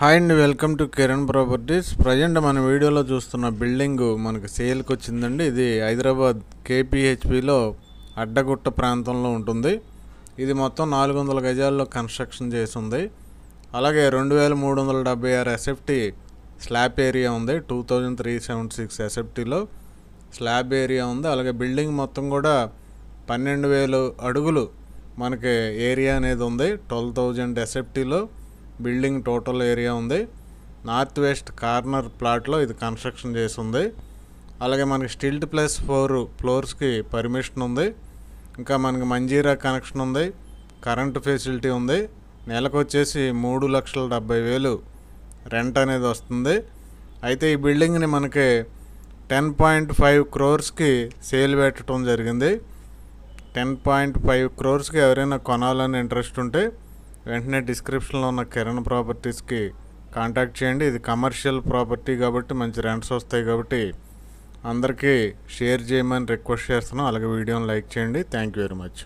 Hi అండి, welcome to Kiran properties. Present మన వీడియోలో చూస్తున్న బిల్డింగ్ మనకి సేల్కి వచ్చిందండి. ఇది హైదరాబాద్ కేపీహెచ్పిలో అడ్డగుట్ట ప్రాంతంలో ఉంటుంది. ఇది మొత్తం 400 గజాల్లో కన్స్ట్రక్షన్ చేసి ఉంది. అలాగే 2376 ఎస్ఎఫ్టీ స్లాబ్ ఏరియా ఉంది. 2376 ఎస్ఎఫ్టీలో స్లాబ్ ఏరియా ఉంది. అలాగే బిల్డింగ్ మొత్తం కూడా 12,000 అడుగులు మనకి ఏరియా అనేది ఉంది. 12,000 ఎస్ఎఫ్టీలో బిల్డింగ్ టోటల్ ఏరియా ఉంది. నార్త్ వెస్ట్ కార్నర్ ప్లాట్లో ఇది కన్స్ట్రక్షన్ చేసి ఉంది. అలాగే మనకి స్టిల్ట్ ప్లస్ 4 ఫ్లోర్స్కి పర్మిషన్ ఉంది. ఇంకా మనకి మంజీరా కనెక్షన్ ఉంది. కరెంటు ఫెసిలిటీ ఉంది. నెలకు వచ్చేసి 3,70,000 రెంట్ అనేది వస్తుంది. అయితే ఈ బిల్డింగ్ని మనకి 10.5 crores సేల్ పెట్టడం జరిగింది. 10.5 crores ఎవరైనా కొనాలని ఇంట్రెస్ట్ ఉంటే వెంటనే డిస్క్రిప్షన్లో ఉన్న కిరణ్ ప్రాపర్టీస్కి కాంటాక్ట్ చేయండి. ఇది కమర్షియల్ ప్రాపర్టీ కాబట్టి మంచి రెంట్స్ వస్తాయి కాబట్టి అందరికీ షేర్ చేయమని రిక్వెస్ట్ చేస్తున్నాం. అలాగే వీడియోని లైక్ చేయండి. Thank you very much.